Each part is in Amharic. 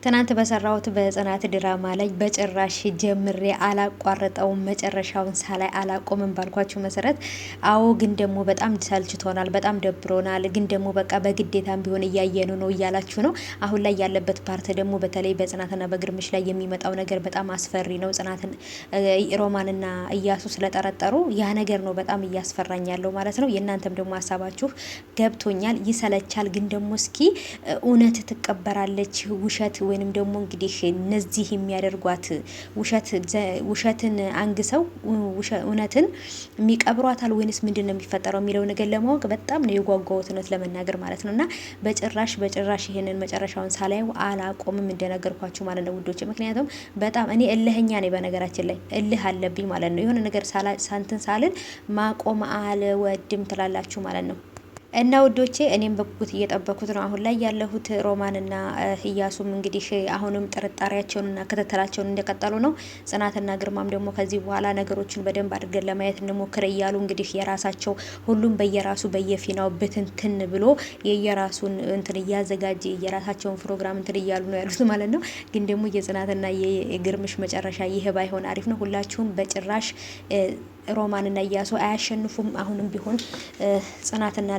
ትናንት በሰራሁት በጽናት ድራማ ላይ በጭራሽ ጀምሬ አላቋረጠውም፣ መጨረሻውን ሳላይ አላቆምም ባልኳችሁ መሰረት፣ አዎ ግን ደግሞ በጣም ሰልችቶናል፣ በጣም ደብሮናል፣ ግን ደግሞ በቃ በግዴታም ቢሆን እያየኑ ነው እያላችሁ ነው። አሁን ላይ ያለበት ፓርት ደግሞ በተለይ በጽናትና በግርምሽ ላይ የሚመጣው ነገር በጣም አስፈሪ ነው። ጽናትን ሮማንና እያሱ ስለጠረጠሩ ያ ነገር ነው በጣም እያስፈራኝ ያለው ማለት ነው። የእናንተም ደግሞ ሀሳባችሁ ገብቶኛል። ይሰለቻል፣ ግን ደግሞ እስኪ እውነት ትቀበራለች ውሸት ወይንም ደግሞ እንግዲህ እነዚህ የሚያደርጓት ውሸትን አንግሰው እውነትን የሚቀብሯታል ወይንስ ምንድን ነው የሚፈጠረው የሚለው ነገር ለማወቅ በጣም ነው የጓጓሁት እውነት ለመናገር ማለት ነው። እና በጭራሽ ይሄንን መጨረሻውን ሳላየው አላቆምም እንደነገርኳችሁ ማለት ነው ውዶች። ምክንያቱም በጣም እኔ እልህኛ ነኝ፣ በነገራችን ላይ እልህ አለብኝ ማለት ነው። የሆነ ነገር ሳንትን ሳልን ማቆም አልወድም ትላላችሁ ማለት ነው። እና ውዶቼ እኔም በጉጉት እየጠበኩት ነው አሁን ላይ ያለሁት። ሮማንና እያሱም እንግዲህ አሁንም ጥርጣሬያቸውንና ክትትላቸውን እንደቀጠሉ ነው። ጽናትና ግርማም ደግሞ ከዚህ በኋላ ነገሮችን በደንብ አድርገን ለማየት እንሞክር እያሉ እንግዲህ የራሳቸው ሁሉም በየራሱ በየፊናው ብትንትን ብሎ የየራሱን እንትን እያዘጋጀ የራሳቸውን ፕሮግራም እንትን እያሉ ነው ያሉት ማለት ነው። ግን ደግሞ የጽናትና የግርምሽ መጨረሻ ይህ ባይሆን አሪፍ ነው። ሁላችሁም በጭራሽ ሮማንና እያሱ አያሸንፉም። አሁንም ቢሆን ጽናትና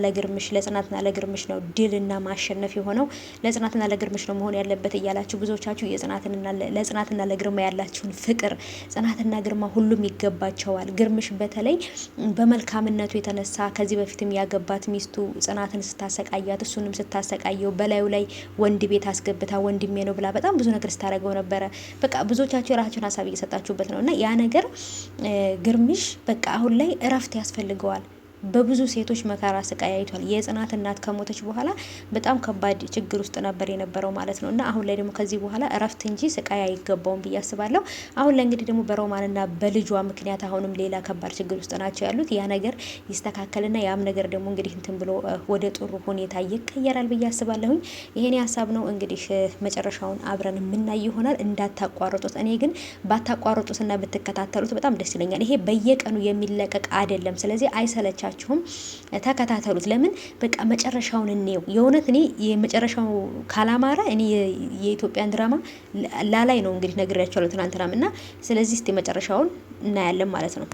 ለጽናትና ለግርምሽ ነው ድልና ማሸነፍ የሆነው፣ ለጽናትና ለግርምሽ ነው መሆን ያለበት እያላችሁ ብዙዎቻችሁ ለጽናትና ለግርማ ያላችሁን ፍቅር፣ ጽናትና ግርማ ሁሉም ይገባቸዋል። ግርምሽ በተለይ በመልካምነቱ የተነሳ ከዚህ በፊትም ያገባት ሚስቱ ጽናትን ስታሰቃያት እሱንም ስታሰቃየው በላዩ ላይ ወንድ ቤት አስገብታ ወንድሜ ነው ብላ በጣም ብዙ ነገር ስታደርገው ነበረ። በቃ ብዙዎቻችሁ የራሳችሁን ሀሳብ እየሰጣችሁበት ነው እና ያ ነገር ግርምሽ በቃ አሁን ላይ እረፍት ያስፈልገዋል። በብዙ ሴቶች መከራ ስቃይ አይቷል። የጽናት እናት ከሞተች በኋላ በጣም ከባድ ችግር ውስጥ ነበር የነበረው ማለት ነው። እና አሁን ላይ ደግሞ ከዚህ በኋላ እረፍት እንጂ ስቃይ አይገባውም ብዬ አስባለሁ። አሁን ላይ እንግዲህ ደግሞ በሮማንና በልጇ ምክንያት አሁንም ሌላ ከባድ ችግር ውስጥ ናቸው ያሉት። ያ ነገር ይስተካከልና ያም ነገር ደግሞ እንግዲህ እንትን ብሎ ወደ ጥሩ ሁኔታ ይቀየራል ብዬ አስባለሁኝ። ይሄኔ ሀሳብ ነው እንግዲህ መጨረሻውን አብረን የምናይ ይሆናል። እንዳታቋርጡት። እኔ ግን ባታቋርጡትና ብትከታተሉት በጣም ደስ ይለኛል። ይሄ በየቀኑ የሚለቀቅ አይደለም። ስለዚህ አይሰለቻ ተከታተሉት። ለምን በቃ መጨረሻውን እንየው። የእውነት እኔ የመጨረሻው ካላማረ እኔ የኢትዮጵያን ድራማ ላላይ ነው እንግዲህ ነግሬያቸዋለሁ ትናንትናም እና ስለዚህ እስቲ መጨረሻውን እናያለን ማለት ነው።